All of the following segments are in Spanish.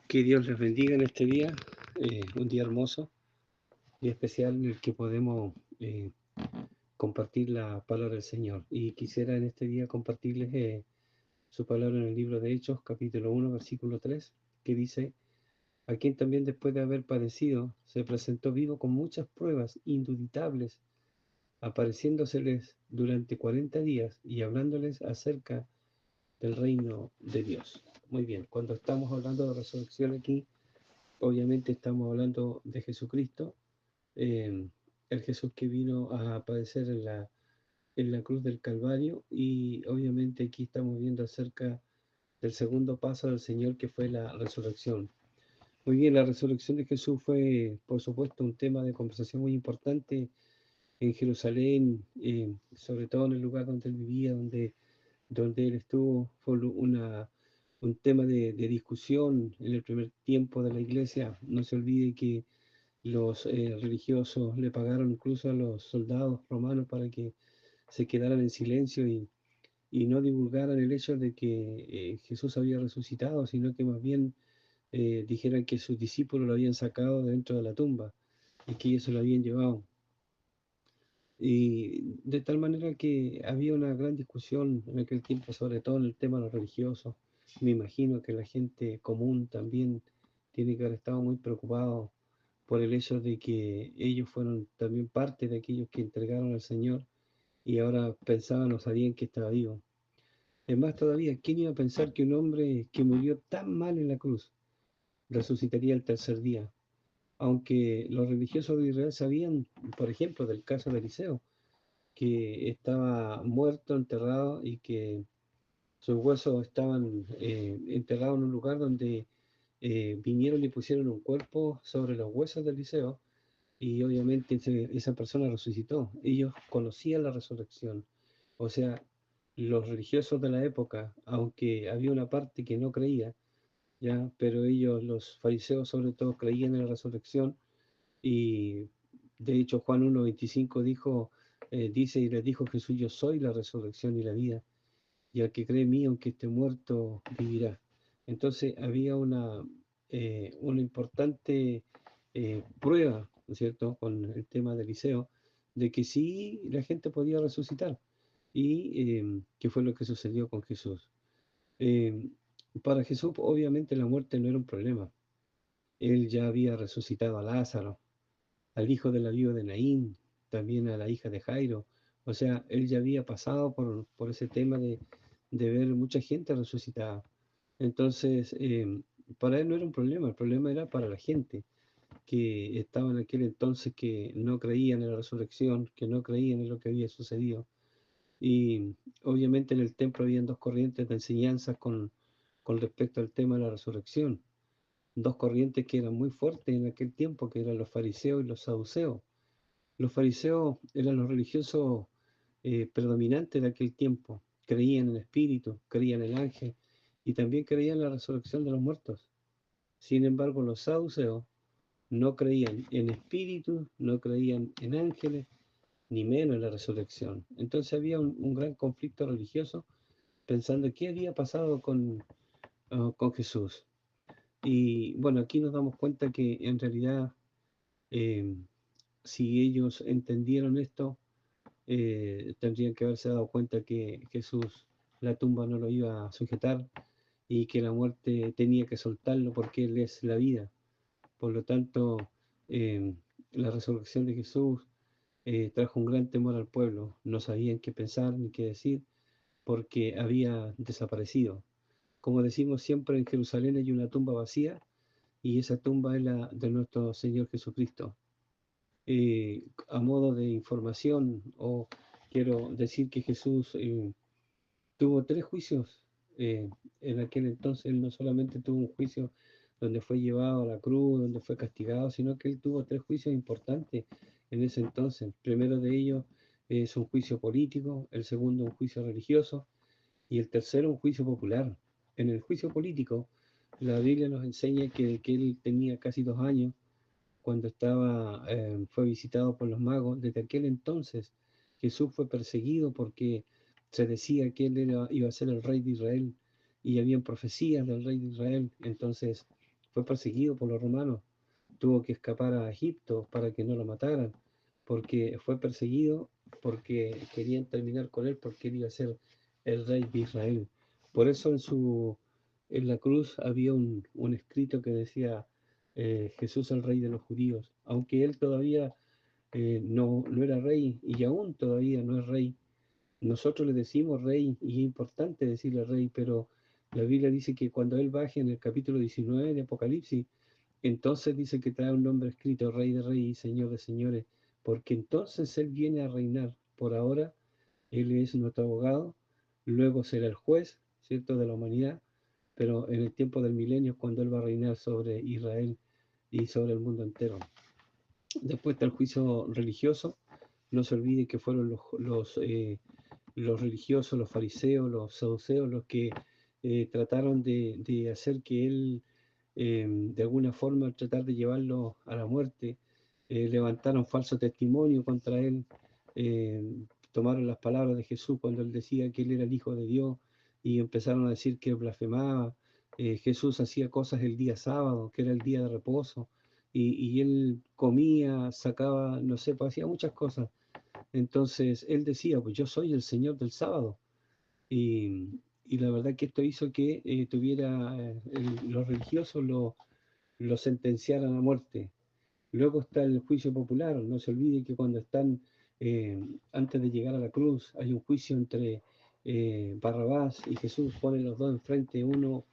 Que Dios les bendiga en este día, un día hermoso y especial en el que podemos compartir la palabra del Señor. Y quisiera en este día compartirles su palabra en el libro de Hechos, capítulo 1, versículo 3, que dice: a quien también después de haber padecido, se presentó vivo con muchas pruebas indubitables, apareciéndoseles durante 40 días y hablándoles acerca del reino de Dios. Muy bien, cuando estamos hablando de resurrección aquí, obviamente estamos hablando de Jesucristo, eh, el Jesús que vino a padecer en la cruz del Calvario, y obviamente aquí estamos viendo acerca del segundo paso del Señor, que fue la resurrección. Muy bien, la resurrección de Jesús fue, por supuesto, un tema de conversación muy importante en Jerusalén, sobre todo en el lugar donde él vivía, donde él estuvo. Fue un tema de discusión en el primer tiempo de la iglesia. No se olvide que los religiosos le pagaron incluso a los soldados romanos para que se quedaran en silencio y no divulgaran el hecho de que Jesús había resucitado, sino que más bien dijeran que sus discípulos lo habían sacado de dentro de la tumba y que ellos se lo habían llevado. Y de tal manera que había una gran discusión en aquel tiempo, sobre todo en el tema de los religiosos. Me imagino que la gente común también tiene que haber estado muy preocupado por el hecho de que ellos fueron también parte de aquellos que entregaron al Señor y ahora pensaban o sabían que estaba vivo. Es más todavía, ¿quién iba a pensar que un hombre que murió tan mal en la cruz resucitaría el tercer día? Aunque los religiosos de Israel sabían, por ejemplo, del caso de Eliseo, que estaba muerto, enterrado, y que sus huesos estaban enterrados en un lugar donde vinieron y pusieron un cuerpo sobre los huesos de Eliseo, y obviamente esa persona resucitó. Ellos conocían la resurrección. O sea, los religiosos de la época, aunque había una parte que no creía, ya, pero ellos, los fariseos sobre todo, creían en la resurrección. Y de hecho Juan 1:25 dice: y les dijo Jesús: yo soy la resurrección y la vida, y al que cree en mí, aunque esté muerto, vivirá. Entonces había una importante prueba, ¿no es cierto?, con el tema de Eliseo, de que sí la gente podía resucitar, y que fue lo que sucedió con Jesús. Eh, para Jesús, obviamente, la muerte no era un problema. Él ya había resucitado a Lázaro, al hijo de la viuda de Naín, también a la hija de Jairo. O sea, él ya había pasado por ese tema de ver mucha gente resucitada. Entonces, para él no era un problema, el problema era para la gente que estaba en aquel entonces, que no creían en la resurrección, que no creían en lo que había sucedido. Y obviamente en el templo habían dos corrientes de enseñanza con respecto al tema de la resurrección. Dos corrientes que eran muy fuertes en aquel tiempo, que eran los fariseos y los saduceos. Los fariseos eran los religiosos predominantes de aquel tiempo. Creían en el espíritu, creían en el ángel y también creían en la resurrección de los muertos. Sin embargo, los saduceos no creían en espíritu, no creían en ángeles, ni menos en la resurrección. Entonces había un gran conflicto religioso, pensando qué había pasado con Jesús. Y bueno, aquí nos damos cuenta que en realidad, eh, si ellos entendieron esto, tendrían que haberse dado cuenta que Jesús, la tumba no lo iba a sujetar, y que la muerte tenía que soltarlo porque Él es la vida. Por lo tanto, eh, la resurrección de Jesús trajo un gran temor al pueblo. No sabían qué pensar ni qué decir porque había desaparecido. Como decimos siempre, en Jerusalén hay una tumba vacía, y esa tumba es la de nuestro Señor Jesucristo. A modo de información, o quiero decir que Jesús tuvo tres juicios. En aquel entonces él no solamente tuvo un juicio donde fue llevado a la cruz, donde fue castigado, sino que él tuvo tres juicios importantes en ese entonces. El primero de ellos es un juicio político, el segundo un juicio religioso, y el tercero un juicio popular. En el juicio político, la Biblia nos enseña que él tenía casi 2 años cuando fue visitado por los magos. Desde aquel entonces Jesús fue perseguido porque se decía que iba a ser el rey de Israel, y habían profecías del rey de Israel. Entonces fue perseguido por los romanos, tuvo que escapar a Egipto para que no lo mataran, porque fue perseguido, porque querían terminar con él, porque él iba a ser el rey de Israel. Por eso en la cruz había un escrito que decía Jesús el rey de los judíos, aunque él todavía no era rey y aún todavía no es rey. Nosotros le decimos rey y es importante decirle rey, pero la Biblia dice que cuando él baje en el capítulo 19 de Apocalipsis, entonces dice que trae un nombre escrito, Rey de Reyes y Señor de Señores, porque entonces Él viene a reinar. Por ahora, Él es nuestro abogado, luego será el juez, ¿cierto?, de la humanidad, pero en el tiempo del milenio, cuando Él va a reinar sobre Israel y sobre el mundo entero. Después está el juicio religioso. No se olvide que fueron los religiosos, los fariseos, los saduceos, los que trataron de hacer que Él de alguna forma tratar de llevarlo a la muerte, levantaron falso testimonio contra él, eh, tomaron las palabras de Jesús cuando él decía que él era el Hijo de Dios y empezaron a decir que blasfemaba. Jesús hacía cosas el día sábado, que era el día de reposo, y él comía, sacaba, no sé, pues hacía muchas cosas. Entonces él decía, pues yo soy el Señor del sábado. Y la verdad que esto hizo que los religiosos lo sentenciaran a muerte. Luego está el juicio popular. No se olvide que cuando están, antes de llegar a la cruz, hay un juicio entre Barrabás y Jesús. Ponen los dos enfrente, uno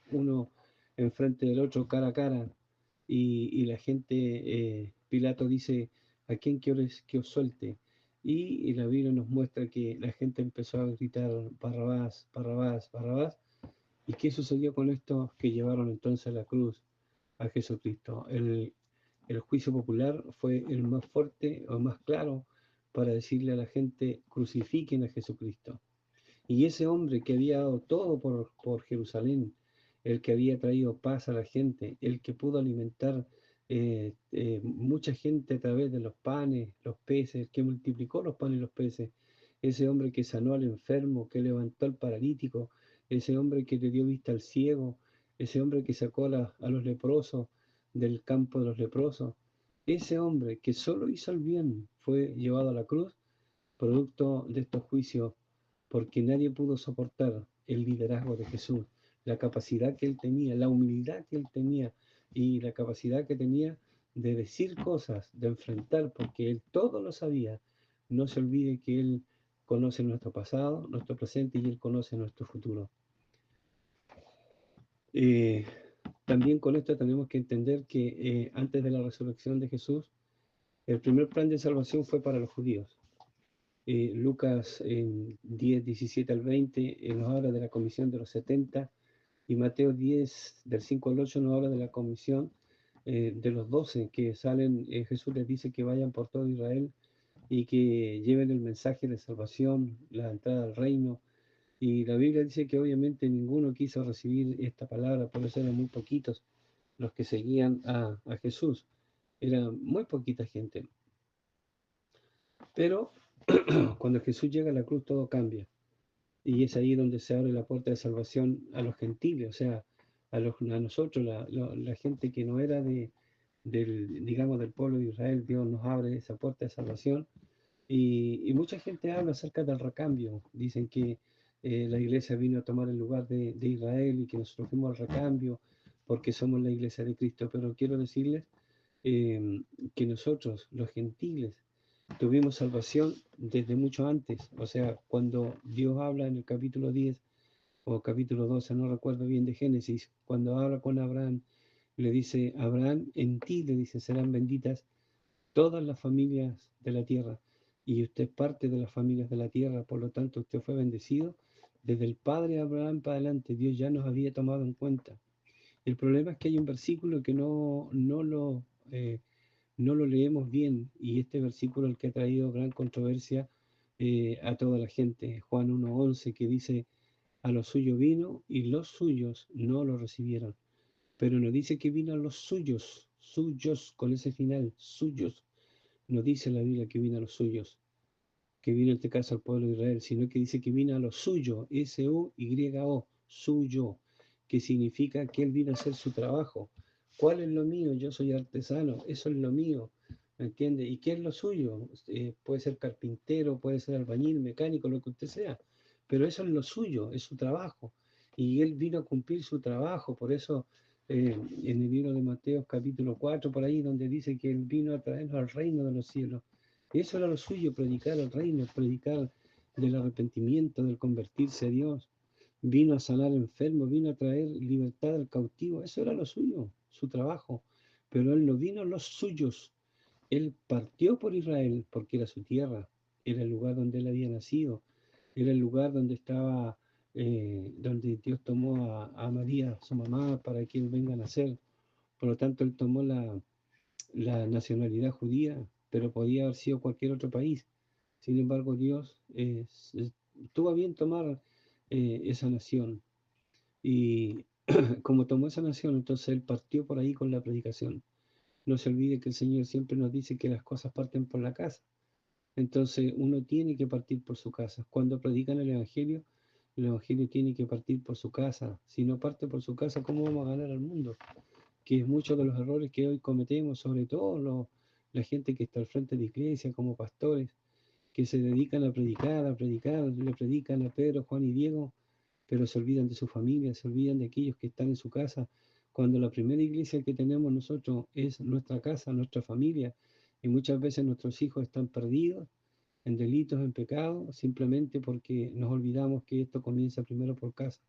enfrente del otro, cara a cara. Y la gente, Pilato dice, ¿a quién quieres que os suelte? Y la Biblia nos muestra que la gente empezó a gritar, Barrabás, Barrabás, Barrabás. ¿Y qué sucedió con estos que llevaron entonces a la cruz a Jesucristo? El juicio popular fue el más fuerte o más claro para decirle a la gente, crucifiquen a Jesucristo. Y ese hombre que había dado todo por Jerusalén, el que había traído paz a la gente, el que pudo alimentar mucha gente a través de los panes, los peces, el que multiplicó los panes y los peces, ese hombre que sanó al enfermo, que levantó al paralítico, ese hombre que le dio vista al ciego, ese hombre que sacó a los leprosos del campo de los leprosos, ese hombre que solo hizo el bien fue llevado a la cruz, producto de estos juicios, porque nadie pudo soportar el liderazgo de Jesús, la capacidad que él tenía, la humildad que él tenía y la capacidad que tenía de decir cosas, de enfrentar, porque él todo lo sabía. No se olvide que él conoce nuestro pasado, nuestro presente y él conoce nuestro futuro. Eh, También con esto tenemos que entender que antes de la resurrección de Jesús, el primer plan de salvación fue para los judíos. Lucas en 10, 17 al 20 nos habla de la comisión de los 70 y Mateo 10, del 5 al 8 nos habla de la comisión de los 12 que salen. Jesús les dice que vayan por todo Israel y que lleven el mensaje de salvación, la entrada al reino. Y la Biblia dice que obviamente ninguno quiso recibir esta palabra, por eso eran muy poquitos los que seguían a Jesús. Era muy poquita gente. Pero cuando Jesús llega a la cruz todo cambia. Y es ahí donde se abre la puerta de salvación a los gentiles, o sea, a nosotros, la gente que no era digamos, del pueblo de Israel. Dios nos abre esa puerta de salvación. Y mucha gente habla acerca del recambio. Dicen que la iglesia vino a tomar el lugar de Israel y que nosotros fuimos al recambio porque somos la iglesia de Cristo. Pero quiero decirles que nosotros, los gentiles, tuvimos salvación desde mucho antes. O sea, cuando Dios habla en el capítulo 10 o capítulo 12, no recuerdo bien, de Génesis, cuando habla con Abraham, le dice, Abraham, en ti, le dice, serán benditas todas las familias de la tierra. Y usted es parte de las familias de la tierra, por lo tanto usted fue bendecido. Desde el padre Abraham para adelante, Dios ya nos había tomado en cuenta. El problema es que hay un versículo que no lo leemos bien, y este versículo es el que ha traído gran controversia a toda la gente, Juan 1:11, que dice, a los suyos vino y los suyos no lo recibieron. Pero no dice que vino a los suyos, suyos con ese final, suyos. No dice la Biblia que vino a los suyos, que vino en este caso al pueblo de Israel, sino que dice que vino a los suyos, S-U-Y-O, suyo, que significa que él vino a hacer su trabajo. ¿Cuál es lo mío? Yo soy artesano, eso es lo mío, ¿me entiende? ¿Y qué es lo suyo? Puede ser carpintero, puede ser albañil, mecánico, lo que usted sea, pero eso es lo suyo, es su trabajo. Y él vino a cumplir su trabajo, por eso en el libro de Mateo capítulo 4, por ahí, donde dice que él vino a traernos al reino de los cielos. Y eso era lo suyo, predicar el reino, predicar del arrepentimiento, del convertirse a Dios. Vino a sanar enfermos, vino a traer libertad al cautivo, eso era lo suyo, su trabajo. Pero él no vino a los suyos, él partió por Israel porque era su tierra, era el lugar donde él había nacido, era el lugar donde estaba, donde Dios tomó a María, su mamá, para que él venga a nacer. Por lo tanto, él tomó la nacionalidad judía, pero podía haber sido cualquier otro país. Sin embargo, Dios tuvo a bien tomar esa nación. Y como tomó esa nación, entonces él partió por ahí con la predicación. No se olvide que el Señor siempre nos dice que las cosas parten por la casa. Entonces uno tiene que partir por su casa. Cuando predican el Evangelio tiene que partir por su casa. Si no parte por su casa, ¿cómo vamos a ganar al mundo? Que es muchos de los errores que hoy cometemos, sobre todo la gente que está al frente de la iglesia, como pastores, que se dedican a predicar, le predican a Pedro, Juan y Diego, pero se olvidan de su familia, se olvidan de aquellos que están en su casa, cuando la primera iglesia que tenemos nosotros es nuestra casa, nuestra familia, y muchas veces nuestros hijos están perdidos en delitos, en pecados, simplemente porque nos olvidamos que esto comienza primero por casa.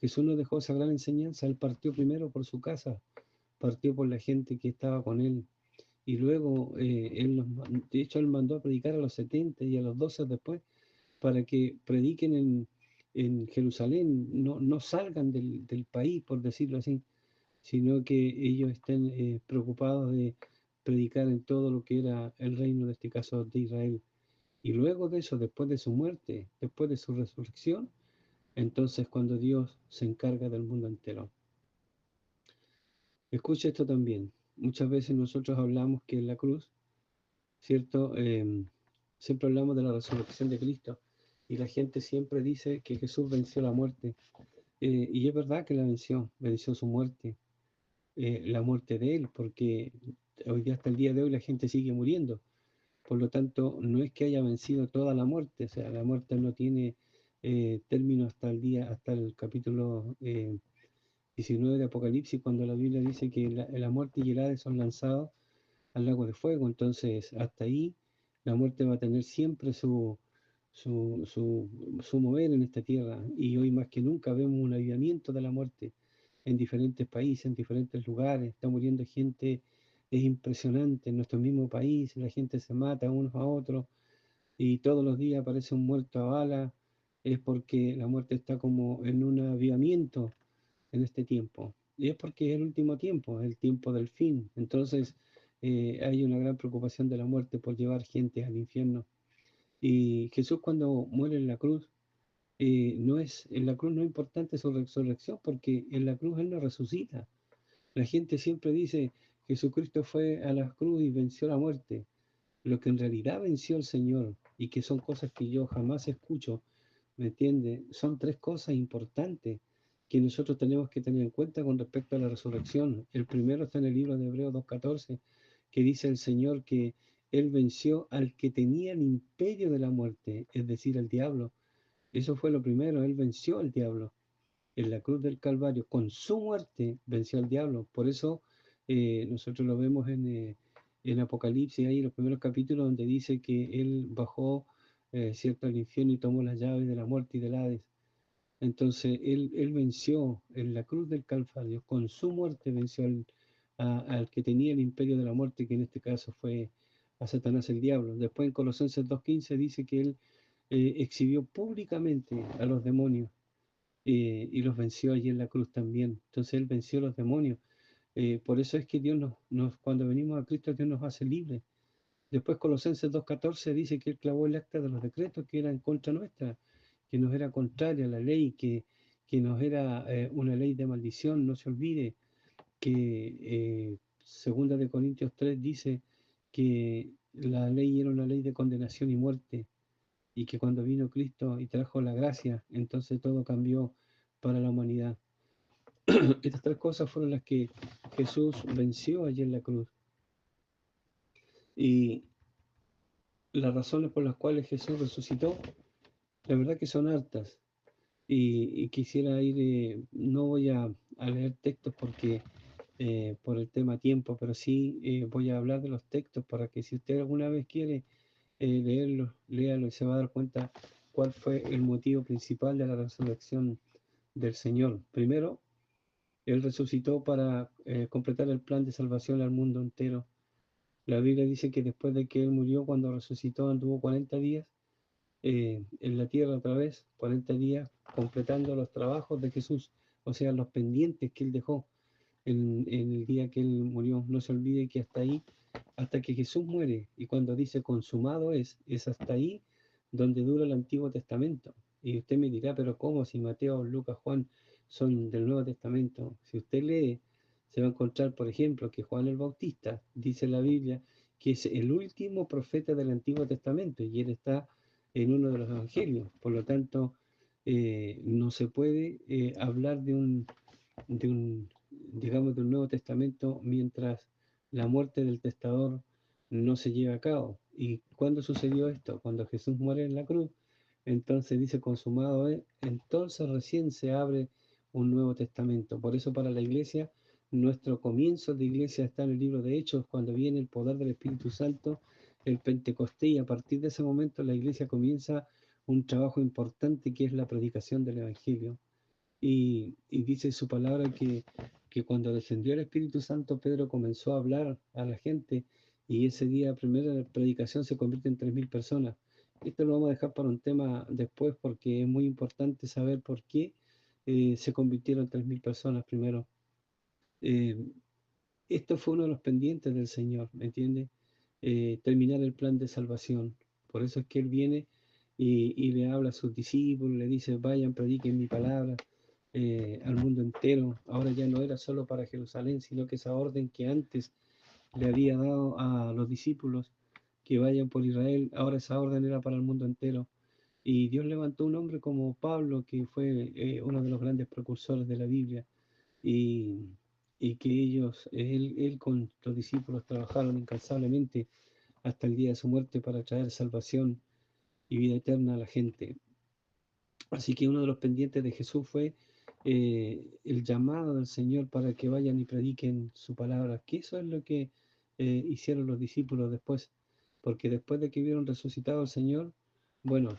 Jesús nos dejó esa gran enseñanza, Él partió primero por su casa, partió por la gente que estaba con Él, y luego de hecho Él mandó a predicar a los 70 y a los 12 después, para que prediquen en Jerusalén, no salgan del país, por decirlo así, sino que ellos estén preocupados de predicar en todo lo que era el reino, en este caso de Israel. Y luego de eso, después de su muerte, después de su resurrección, entonces cuando Dios se encarga del mundo entero. Escucha esto también. Muchas veces nosotros hablamos que en la cruz, ¿cierto? Siempre hablamos de la resurrección de Cristo y la gente siempre dice que Jesús venció la muerte. Y es verdad que la venció su muerte, la muerte de él, porque hoy día hasta el día de hoy la gente sigue muriendo. Por lo tanto, no es que haya vencido toda la muerte, o sea, la muerte no tiene término hasta el capítulo 19 de Apocalipsis, cuando la Biblia dice que la muerte y el Hades son lanzados al lago de fuego. Entonces, hasta ahí la muerte va a tener siempre su, su, su mover en esta tierra. Y hoy más que nunca vemos un avivamiento de la muerte en diferentes países, en diferentes lugares. Está muriendo gente, es impresionante. En nuestro mismo país la gente se mata unos a otros y todos los días aparece un muerto a bala. Es porque la muerte está como en un avivamiento en este tiempo. Y es porque es el último tiempo, es el tiempo del fin. Entonces hay una gran preocupación de la muerte por llevar gente al infierno. Y Jesús cuando muere en la cruz, en la cruz no es importante su resurrección porque en la cruz Él no resucita. La gente siempre dice, Jesucristo fue a la cruz y venció la muerte. Lo que en realidad venció el Señor y que son cosas que yo jamás escucho, ¿me entiende? Son tres cosas importantes que nosotros tenemos que tener en cuenta con respecto a la resurrección. El primero está en el libro de Hebreos 2:14, que dice el Señor que Él venció al que tenía el imperio de la muerte, es decir, el diablo. Eso fue lo primero, Él venció al diablo en la cruz del Calvario. Con su muerte venció al diablo. Por eso nosotros lo vemos en Apocalipsis, ahí en los primeros capítulos, donde dice que Él bajó, cierto, al infierno y tomó las llaves de la muerte y del Hades. Entonces él venció en la cruz del Calvario, con su muerte venció al que tenía el imperio de la muerte, que en este caso fue a Satanás el diablo. Después en Colosenses 2:15 dice que él exhibió públicamente a los demonios y los venció allí en la cruz también. Entonces él venció a los demonios. Por eso es que Dios cuando venimos a Cristo, Dios nos hace libres. Después Colosenses 2:14 dice que él clavó el acta de los decretos que era en contra nuestra, que nos era contraria a la ley, que nos era una ley de maldición. No se olvide que segunda de Corintios 3 dice que la ley era una ley de condenación y muerte, y que cuando vino Cristo y trajo la gracia, entonces todo cambió para la humanidad. Estas tres cosas fueron las que Jesús venció allí en la cruz. Y las razones por las cuales Jesús resucitó, la verdad que son hartas. Y quisiera ir, no voy a leer textos porque por el tema tiempo, pero sí voy a hablar de los textos para que si usted alguna vez quiere leerlo, léalo y se va a dar cuenta cuál fue el motivo principal de la resurrección del Señor. Primero, Él resucitó para completar el plan de salvación al mundo entero. La Biblia dice que después de que Él murió, cuando resucitó, anduvo 40 días en la tierra otra vez, 40 días completando los trabajos de Jesús, o sea, los pendientes que Él dejó en el día que Él murió. No se olvide que hasta ahí, hasta que Jesús muere, y cuando dice consumado es hasta ahí donde dura el Antiguo Testamento. Y usted me dirá, pero ¿cómo si Mateo, Lucas, Juan son del Nuevo Testamento? Si usted lee, se va a encontrar, por ejemplo, que Juan el Bautista, dice la Biblia, que es el último profeta del Antiguo Testamento, y él está en uno de los evangelios. Por lo tanto, no se puede hablar de un, digamos, de un Nuevo Testamento mientras la muerte del testador no se lleva a cabo. ¿Y cuándo sucedió esto? Cuando Jesús muere en la cruz, entonces dice consumado es, entonces recién se abre un Nuevo Testamento. Por eso para la iglesia, nuestro comienzo de iglesia está en el libro de Hechos, cuando viene el poder del Espíritu Santo, el Pentecostés, y a partir de ese momento la iglesia comienza un trabajo importante que es la predicación del Evangelio. Y dice su palabra que cuando descendió el Espíritu Santo, Pedro comenzó a hablar a la gente y ese día, primera predicación, se convierte en 3.000 personas. Esto lo vamos a dejar para un tema después porque es muy importante saber por qué se convirtieron 3.000 personas primero. Eh, Esto fue uno de los pendientes del Señor, ¿me entiende? Terminar el plan de salvación. Por eso es que Él viene y le habla a sus discípulos, le dice, vayan, prediquen mi palabra al mundo entero. Ahora ya no era solo para Jerusalén, sino que esa orden que antes le había dado a los discípulos, que vayan por Israel, ahora esa orden era para el mundo entero. Y Dios levantó un hombre como Pablo, que fue uno de los grandes precursores de la Biblia, y, y que él con los discípulos trabajaron incansablemente hasta el día de su muerte para traer salvación y vida eterna a la gente. Así que uno de los pendientes de Jesús fue el llamado del Señor para que vayan y prediquen su palabra, que eso es lo que hicieron los discípulos después, porque después de que vieron resucitado al Señor, bueno,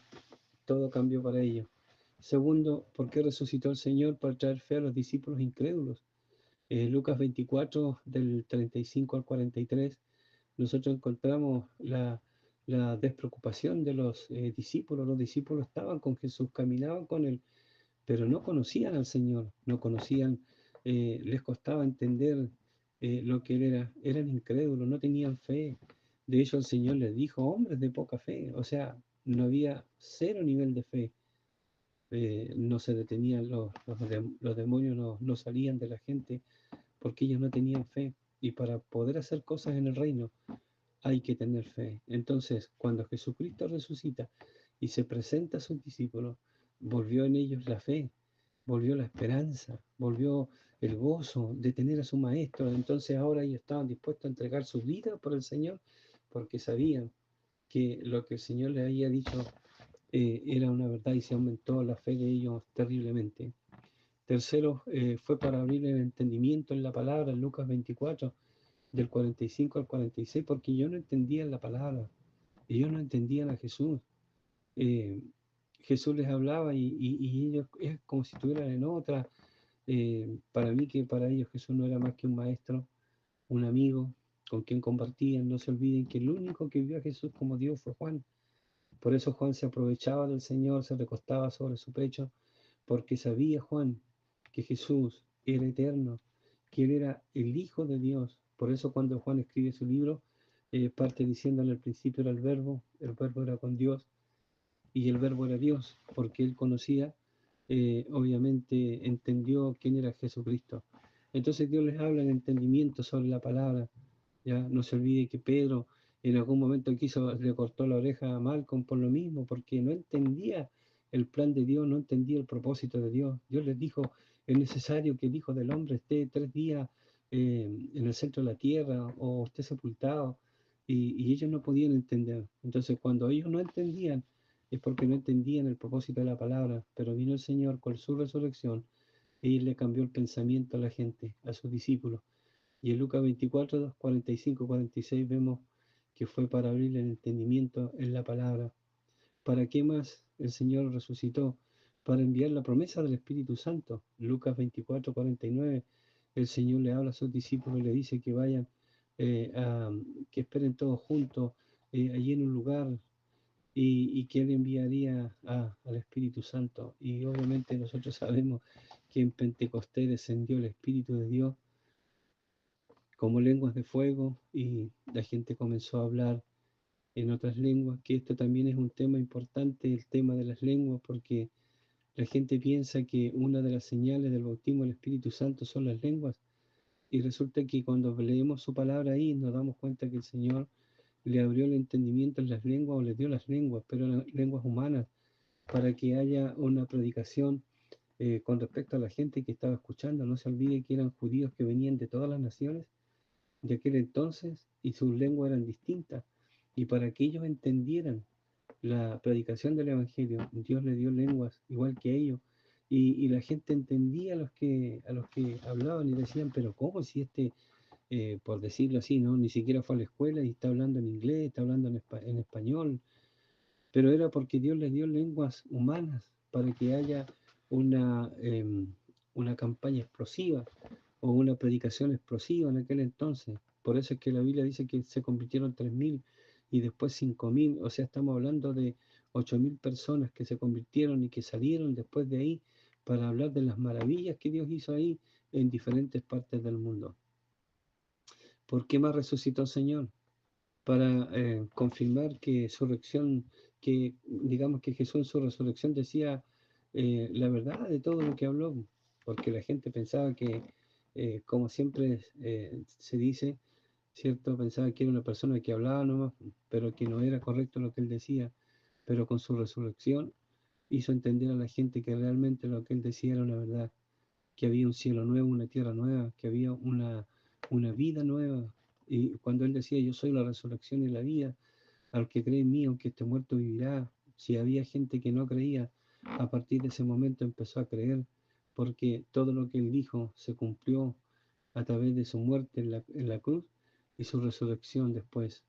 todo cambió para ellos. Segundo, ¿por qué resucitó el Señor? Para traer fe a los discípulos incrédulos. Lucas 24, del 35 al 43, nosotros encontramos la despreocupación de los discípulos. Los discípulos estaban con Jesús, caminaban con Él, pero no conocían al Señor, no conocían, les costaba entender lo que Él era, eran incrédulos, no tenían fe. De hecho, el Señor les dijo, hombres de poca fe, o sea, no había cero nivel de fe. No se detenían los demonios, no salían de la gente porque ellos no tenían fe. Y para poder hacer cosas en el reino hay que tener fe. Entonces, cuando Jesucristo resucita y se presenta a sus discípulos, volvió en ellos la fe, volvió la esperanza, volvió el gozo de tener a su maestro. Entonces ahora ellos estaban dispuestos a entregar su vida por el Señor porque sabían que lo que el Señor les había dicho era una verdad y se aumentó la fe de ellos terriblemente. Tercero, fue para abrir el entendimiento en la palabra, en Lucas 24, del 45 al 46, porque yo no entendía la palabra, ellos no entendían a Jesús. Eh, Jesús les hablaba y ellos es como si estuvieran en otra. Para mí que para ellos Jesús no era más que un maestro, un amigo con quien compartían. No se olviden que el único que vio a Jesús como Dios fue Juan. Por eso Juan se aprovechaba del Señor, se recostaba sobre su pecho, porque sabía Juan que Jesús era eterno, que Él era el Hijo de Dios. Por eso cuando Juan escribe su libro, parte diciendo en el principio era el verbo era con Dios y el verbo era Dios, porque Él conocía, obviamente entendió quién era Jesucristo. Entonces Dios les habla en entendimiento sobre la palabra. Ya no se olvide que Pedro en algún momento le cortó la oreja a Malcolm por lo mismo, porque no entendía el plan de Dios, no entendía el propósito de Dios. Dios les dijo, es necesario que el Hijo del Hombre esté 3 días en el centro de la tierra o esté sepultado, y ellos no podían entender. Entonces, cuando ellos no entendían, es porque no entendían el propósito de la palabra, pero vino el Señor con su resurrección y le cambió el pensamiento a la gente, a sus discípulos. Y en Lucas 24, 45, 46 vemos que fue para abrir el entendimiento en la palabra. ¿Para qué más el Señor resucitó? Para enviar la promesa del Espíritu Santo. Lucas 24, 49, el Señor le habla a sus discípulos y le dice que vayan, que esperen todos juntos allí en un lugar, y que Él enviaría al Espíritu Santo. Y obviamente nosotros sabemos que en Pentecostés descendió el Espíritu de Dios como lenguas de fuego, y la gente comenzó a hablar en otras lenguas, que esto también es un tema importante, el tema de las lenguas, porque la gente piensa que una de las señales del bautismo del Espíritu Santo son las lenguas, y resulta que cuando leemos su palabra ahí nos damos cuenta que el Señor le abrió el entendimiento en las lenguas, o le dio las lenguas, pero eran lenguas humanas, para que haya una predicación con respecto a la gente que estaba escuchando. No se olvide que eran judíos que venían de todas las naciones de aquel entonces, y sus lenguas eran distintas. Y para que ellos entendieran la predicación del Evangelio, Dios les dio lenguas igual que ellos. Y la gente entendía a los que hablaban, y decían, pero ¿cómo si este, por decirlo así, ¿no? Ni siquiera fue a la escuela y está hablando en inglés, está hablando en español? Pero era porque Dios les dio lenguas humanas para que haya una, una campaña explosiva o una predicación explosiva en aquel entonces. Por eso es que la Biblia dice que se convirtieron 3.000 y después 5.000. O sea, estamos hablando de 8.000 personas que se convirtieron y que salieron después de ahí para hablar de las maravillas que Dios hizo ahí en diferentes partes del mundo. ¿Por qué más resucitó el Señor? Para confirmar que su resurrección, que digamos que Jesús en su resurrección decía la verdad de todo lo que habló, porque la gente pensaba que, como siempre se dice, ¿cierto? Pensaba que era una persona que hablaba nomás, pero que no era correcto lo que él decía, pero con su resurrección hizo entender a la gente que realmente lo que él decía era una verdad, que había un cielo nuevo, una tierra nueva, que había una vida nueva. Y cuando él decía, yo soy la resurrección y la vida, al que cree en mí, aunque esté muerto, vivirá. Si había gente que no creía, a partir de ese momento empezó a creer, porque todo lo que él dijo se cumplió a través de su muerte en la cruz y su resurrección después.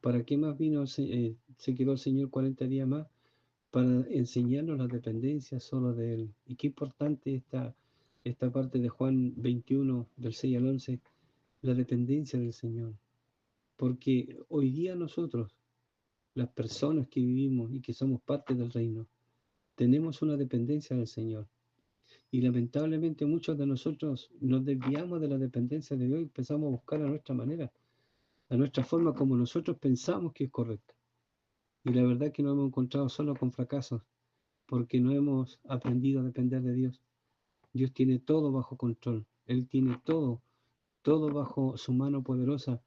¿Para qué más vino? Se quedó el Señor 40 días más para enseñarnos la dependencia solo de Él. Y qué importante esta parte de Juan 21, del 6 al 11, la dependencia del Señor. Porque hoy día nosotros, las personas que vivimos y que somos parte del reino, tenemos una dependencia del Señor. Y lamentablemente muchos de nosotros nos desviamos de la dependencia de Dios y empezamos a buscar a nuestra manera, a nuestra forma como nosotros pensamos que es correcta. Y la verdad que nos hemos encontrado solo con fracasos, porque no hemos aprendido a depender de Dios. Dios tiene todo bajo control. Él tiene todo bajo su mano poderosa.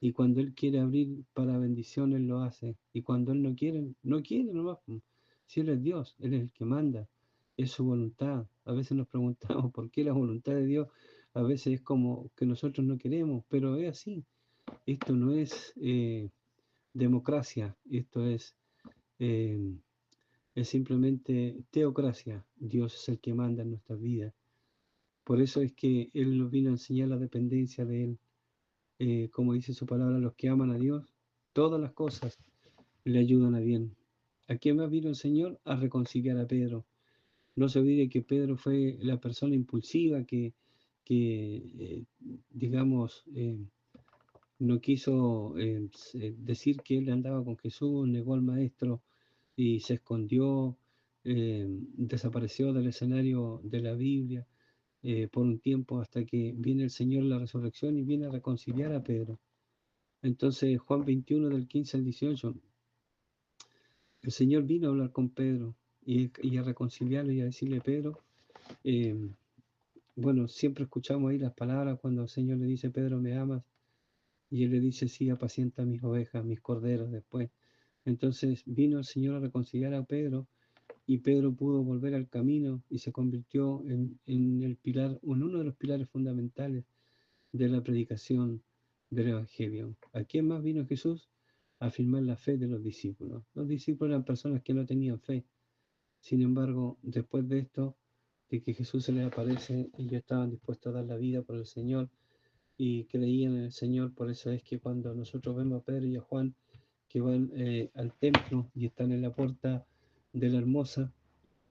Y cuando Él quiere abrir para bendición, Él lo hace. Y cuando Él no quiere, no quiere nomás. Si Él es Dios, Él es el que manda. Es su voluntad. A veces nos preguntamos por qué la voluntad de Dios a veces es como que nosotros no queremos, pero es así. Esto no es democracia, esto eh, es simplemente teocracia. Dios es el que manda en nuestras vidas. Por eso es que Él nos vino a enseñar la dependencia de Él. Como dice su palabra, los que aman a Dios, todas las cosas le ayudan a bien. ¿A quién más vino el Señor? A reconciliar a Pedro. No se olvide que Pedro fue la persona impulsiva que digamos, no quiso decir que él andaba con Jesús, negó al maestro y se escondió, desapareció del escenario de la Biblia por un tiempo, hasta que viene el Señor en la resurrección y viene a reconciliar a Pedro. Entonces, Juan 21, del 15 al 18, el Señor vino a hablar con Pedro y a reconciliarlo y a decirle, Pedro, eh, bueno, siempre escuchamos ahí las palabras cuando el Señor le dice, Pedro, ¿me amas? Y él le dice, sí, apacienta mis ovejas, mis corderos después. Entonces vino el Señor a reconciliar a Pedro, y Pedro pudo volver al camino y se convirtió en el pilar, en uno de los pilares fundamentales de la predicación del Evangelio. ¿A quién más vino Jesús? A afirmar la fe de los discípulos. Los discípulos eran personas que no tenían fe. Sin embargo, después de esto, de que Jesús se les aparece, ellos estaban dispuestos a dar la vida por el Señor y creían en el Señor. Por eso es que cuando nosotros vemos a Pedro y a Juan que van al templo y están en la puerta de la Hermosa,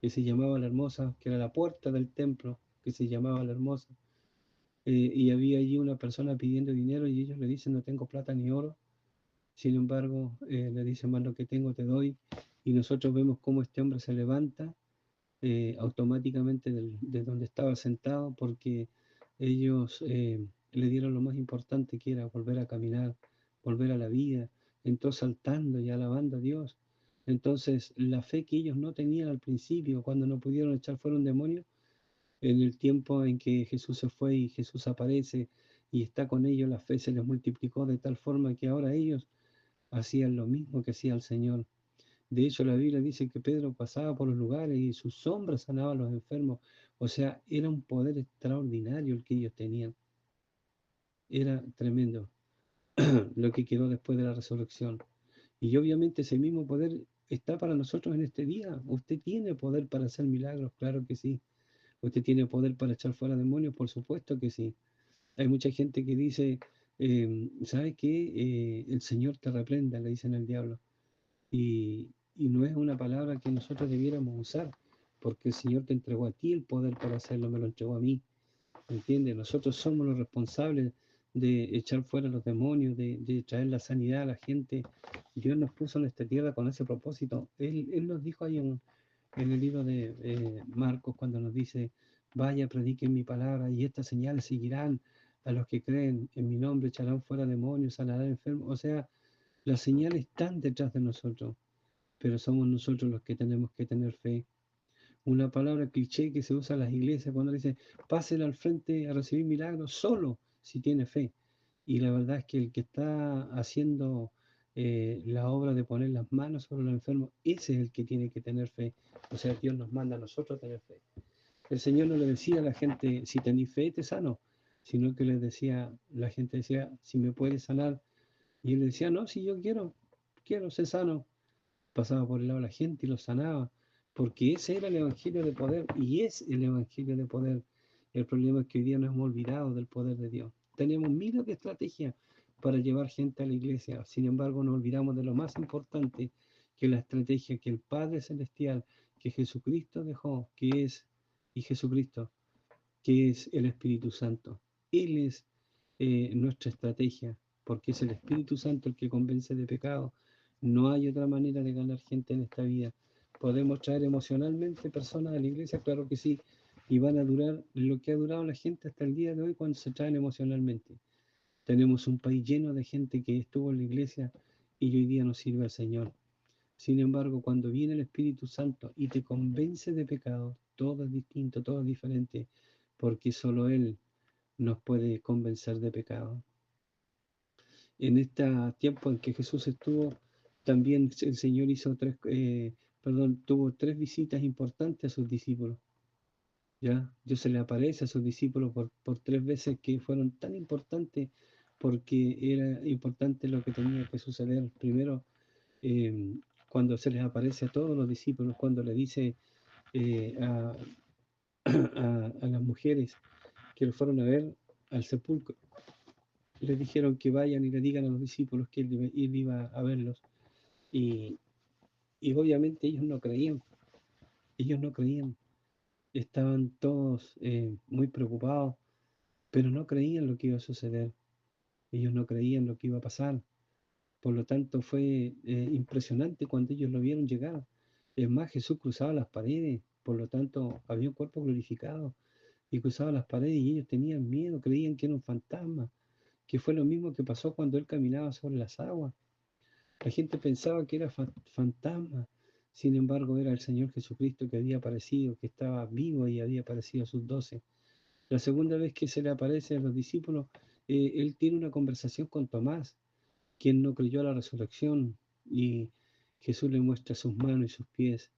que se llamaba la Hermosa, que era la puerta del templo, que se llamaba la Hermosa, y había allí una persona pidiendo dinero y ellos le dicen, no tengo plata ni oro. Sin embargo, le dicen, más lo que tengo te doy. Y nosotros vemos cómo este hombre se levanta automáticamente de donde estaba sentado, porque ellos le dieron lo más importante, que era volver a caminar, volver a la vida. Entró saltando y alabando a Dios. Entonces, la fe que ellos no tenían al principio, cuando no pudieron echar fuera un demonio, en el tiempo en que Jesús se fue y Jesús aparece y está con ellos, la fe se les multiplicó de tal forma que ahora ellos hacían lo mismo que hacía el Señor. De hecho, la Biblia dice que Pedro pasaba por los lugares y su sombra sanaba a los enfermos. O sea, era un poder extraordinario el que ellos tenían. Era tremendo lo que quedó después de la resurrección. Y obviamente ese mismo poder está para nosotros en este día. Usted tiene poder para hacer milagros, claro que sí. Usted tiene poder para echar fuera demonios, por supuesto que sí. Hay mucha gente que dice, ¿sabes qué? El Señor te reprenda, le dicen al diablo. Y no es una palabra que nosotros debiéramos usar, porque el Señor te entregó a ti el poder para hacerlo, me lo entregó a mí. ¿Entiendes? Nosotros somos los responsables de echar fuera los demonios, de traer la sanidad a la gente. Dios nos puso en esta tierra con ese propósito. Él nos dijo ahí en el libro de Marcos, cuando nos dice, vaya, prediquen mi palabra y estas señales seguirán a los que creen en mi nombre, echarán fuera demonios, sanarán enfermos. O sea, las señales están detrás de nosotros, pero somos nosotros los que tenemos que tener fe. Una palabra cliché que se usa en las iglesias cuando dicen, pasen al frente a recibir milagros solo si tiene fe. Y la verdad es que el que está haciendo la obra de poner las manos sobre los enfermos, ese es el que tiene que tener fe. O sea, Dios nos manda a nosotros a tener fe. El Señor no le decía a la gente, si tenéis fe, te sano, sino que les decía, la gente decía, si me puedes sanar. Y él decía, no, si yo quiero ser sano. Pasaba por el lado de la gente y los sanaba, porque ese era el Evangelio de poder y es el Evangelio de poder. El problema es que hoy día nos hemos olvidado del poder de Dios. Tenemos miles de estrategias para llevar gente a la iglesia, sin embargo nos olvidamos de lo más importante, que la estrategia que el Padre Celestial, que Jesucristo dejó, que es, y Jesucristo, que es el Espíritu Santo. Él es nuestra estrategia, porque es el Espíritu Santo el que convence de pecado. No hay otra manera de ganar gente en esta vida. ¿Podemos traer emocionalmente personas a la iglesia? Claro que sí. Y van a durar lo que ha durado la gente hasta el día de hoy cuando se traen emocionalmente. Tenemos un país lleno de gente que estuvo en la iglesia y hoy día no sirve al Señor. Sin embargo, cuando viene el Espíritu Santo y te convence de pecado, todo es distinto, todo es diferente, porque solo Él nos puede convencer de pecado. En este tiempo en que Jesús estuvo, también el Señor tuvo tres visitas importantes a sus discípulos. ¿Ya? Dios se le aparece a sus discípulos por tres veces que fueron tan importantes porque era importante lo que tenía que suceder. Primero, eh, cuando se les aparece a todos los discípulos, cuando le dice eh, a, a las mujeres que lo fueron a ver al sepulcro, les dijeron que vayan y le digan a los discípulos que él iba a verlos. Y, y obviamente ellos no creían, estaban todos muy preocupados, pero no creían lo que iba a suceder, ellos no creían lo que iba a pasar. Por lo tanto, fue impresionante cuando ellos lo vieron llegar. Es más, Jesús cruzaba las paredes, por lo tanto, había un cuerpo glorificado y cruzaba las paredes y ellos tenían miedo, creían que era un fantasma, que fue lo mismo que pasó cuando él caminaba sobre las aguas. La gente pensaba que era fantasma, sin embargo era el Señor Jesucristo que había aparecido, que estaba vivo y había aparecido a sus 12. La segunda vez que se le aparece a los discípulos, él tiene una conversación con Tomás, quien no creyó a la resurrección, y Jesús le muestra sus manos y sus pies,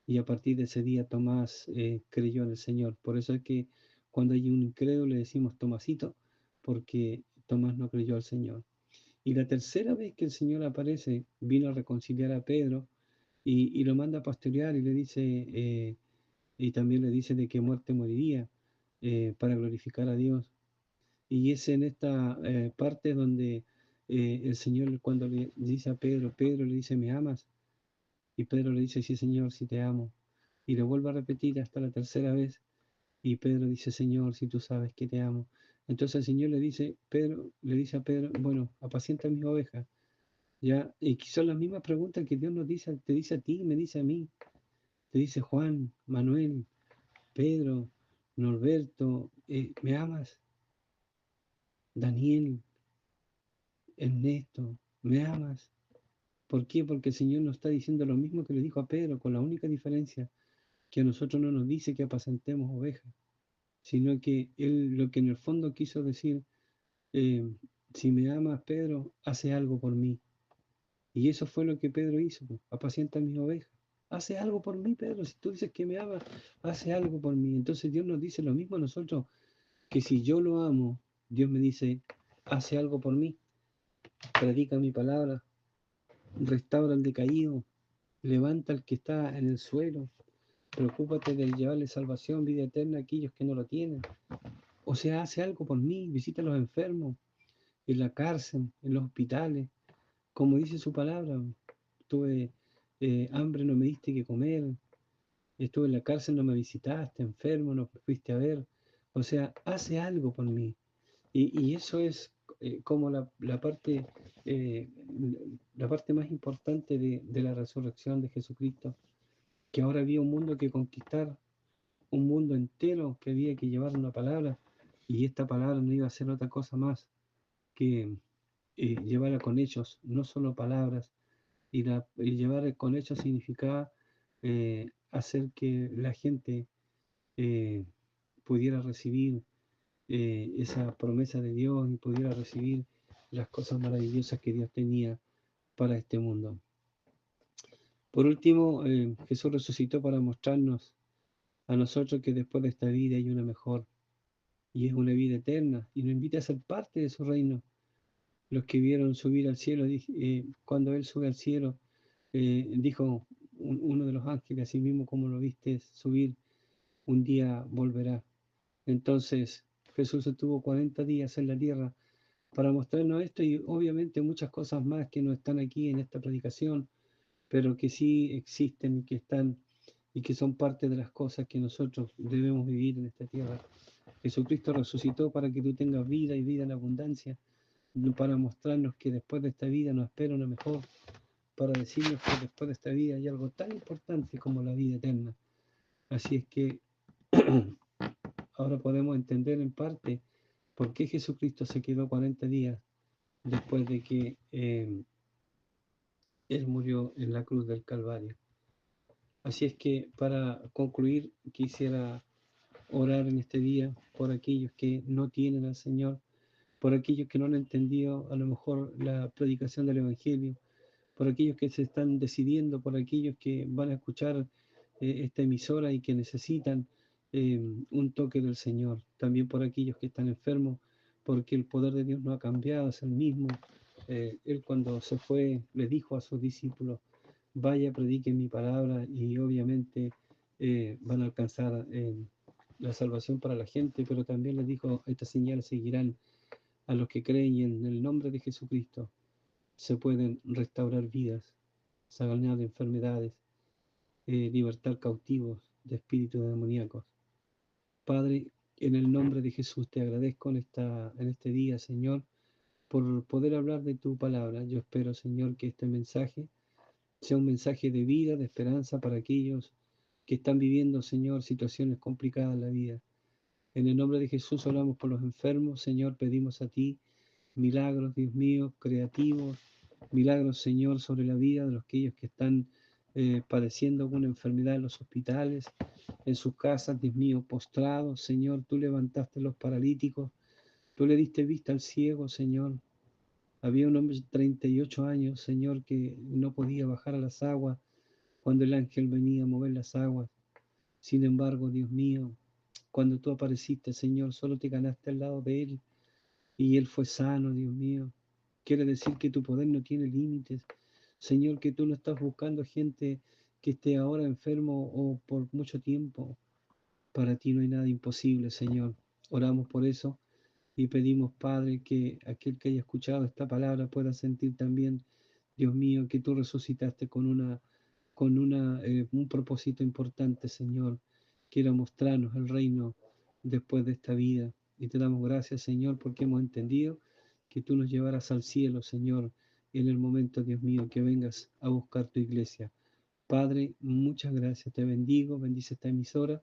y a partir de ese día Tomás creyó en el Señor. Por eso es que cuando hay un incrédulo le decimos Tomasito, porque Tomás no creyó al Señor. Y la tercera vez que el Señor aparece, vino a reconciliar a Pedro y lo manda a pastorear y le dice, y también le dice de qué muerte moriría para glorificar a Dios. Y es en esta parte donde el Señor cuando le dice a Pedro, Pedro le dice, ¿me amas? Y Pedro le dice, sí, Señor, sí te amo. Y lo vuelve a repetir hasta la tercera vez. Y Pedro dice, Señor, si tú sabes que te amo. Entonces el Señor le dice, Pedro, le dice a Pedro, bueno, apacienta mis ovejas. ¿Ya? Y que son las mismas preguntas que Dios nos dice, te dice a ti, me dice a mí. Te dice Juan, Manuel, Pedro, Norberto, ¿me amas? Daniel, Ernesto, ¿me amas? ¿Por qué? Porque el Señor nos está diciendo lo mismo que le dijo a Pedro, con la única diferencia que a nosotros no nos dice que apacentemos ovejas, sino que Él lo que en el fondo quiso decir, eh, si me amas, Pedro, hace algo por mí. Y eso fue lo que Pedro hizo, pues, apacienta mis ovejas. Hace algo por mí, Pedro. Si tú dices que me amas, hace algo por mí. Entonces Dios nos dice lo mismo a nosotros, que si yo lo amo, Dios me dice, hace algo por mí, predica mi palabra, restaura al decaído, levanta al que está en el suelo, preocúpate de llevarle salvación, vida eterna a aquellos que no lo tienen. O sea, hace algo por mí, visita a los enfermos, en la cárcel, en los hospitales, como dice su palabra. Tuve hambre, no me diste que comer, estuve en la cárcel, no me visitaste, enfermo, no me fuiste a ver. O sea, hace algo por mí. Y eso es como eh, la parte más importante de la resurrección de Jesucristo, que ahora había un mundo que conquistar, un mundo entero que había que llevar una palabra, y esta palabra no iba a ser otra cosa más que llevarla con hechos, no solo palabras, y llevar con hechos significaba hacer que la gente eh, pudiera recibir esa promesa de Dios y pudiera recibir las cosas maravillosas que Dios tenía para este mundo. Por último, Jesús resucitó para mostrarnos a nosotros que después de esta vida hay una mejor, y es una vida eterna, y nos invita a ser parte de su reino. Los que vieron subir al cielo, cuando Él sube al cielo, dijo uno de los ángeles, así mismo como lo viste subir, un día volverá. Entonces Jesús estuvo 40 días en la tierra para mostrarnos esto y obviamente muchas cosas más que no están aquí en esta predicación, pero que sí existen y que están y que son parte de las cosas que nosotros debemos vivir en esta tierra. Jesucristo resucitó para que tú tengas vida y vida en abundancia, para mostrarnos que después de esta vida nos espera una mejor, para decirnos que después de esta vida hay algo tan importante como la vida eterna. Así es que ahora podemos entender en parte por qué Jesucristo se quedó 40 días después de que Él murió en la cruz del Calvario. Así es que para concluir quisiera orar en este día por aquellos que no tienen al Señor, por aquellos que no han entendido a lo mejor la predicación del Evangelio, por aquellos que se están decidiendo, por aquellos que van a escuchar esta emisora y que necesitan un toque del Señor, también por aquellos que están enfermos, porque el poder de Dios no ha cambiado, es el mismo. Él cuando se fue le dijo a sus discípulos, vaya, prediquen mi palabra y obviamente van a alcanzar la salvación para la gente, pero también les dijo, estas señales seguirán a los que creen y en el nombre de Jesucristo se pueden restaurar vidas, sanar de enfermedades, libertar cautivos de espíritus demoníacos. Padre, en el nombre de Jesús te agradezco en este día, Señor, por poder hablar de tu palabra. Yo espero, Señor, que este mensaje sea un mensaje de vida, de esperanza para aquellos que están viviendo, Señor, situaciones complicadas en la vida. En el nombre de Jesús oramos por los enfermos, Señor, pedimos a ti milagros, Dios mío, creativos, milagros, Señor, sobre la vida de los aquellos que están padeciendo alguna enfermedad en los hospitales, en sus casas, Dios mío, postrados, Señor, tú levantaste a los paralíticos, tú le diste vista al ciego, Señor. Había un hombre de 38 años, Señor, que no podía bajar a las aguas cuando el ángel venía a mover las aguas. Sin embargo, Dios mío, cuando tú apareciste, Señor, solo te ganaste al lado de él y él fue sano, Dios mío. Quiere decir que tu poder no tiene límites. Señor, que tú no estás buscando gente que esté ahora enfermo o por mucho tiempo. Para ti no hay nada imposible, Señor. Oramos por eso y pedimos, Padre, que aquel que haya escuchado esta palabra pueda sentir también, Dios mío, que tú resucitaste con un propósito importante, Señor. Quiero mostrarnos el reino después de esta vida. Y te damos gracias, Señor, porque hemos entendido que tú nos llevarás al cielo, Señor, en el momento, Dios mío, que vengas a buscar tu iglesia. Padre, muchas gracias, te bendigo, bendice esta emisora,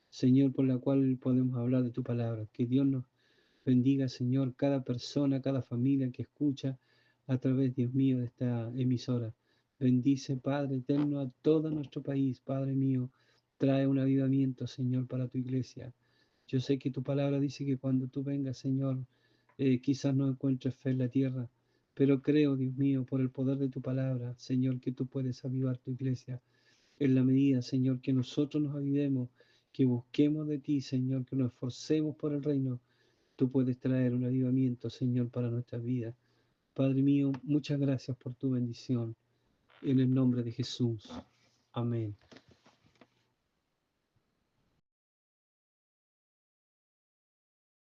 Señor, por la cual podemos hablar de tu palabra. Que Dios nos bendiga, Señor, cada persona, cada familia que escucha a través, Dios mío, de esta emisora. Bendice, Padre eterno, a todo nuestro país, Padre mío. Trae un avivamiento, Señor, para tu iglesia. Yo sé que tu palabra dice que cuando tú vengas, Señor, quizás no encuentres fe en la tierra, pero creo, Dios mío, por el poder de tu palabra, Señor, que tú puedes avivar tu iglesia. En la medida, Señor, que nosotros nos avivemos, que busquemos de ti, Señor, que nos esforcemos por el reino, tú puedes traer un avivamiento, Señor, para nuestras vidas. Padre mío, muchas gracias por tu bendición. En el nombre de Jesús. Amén.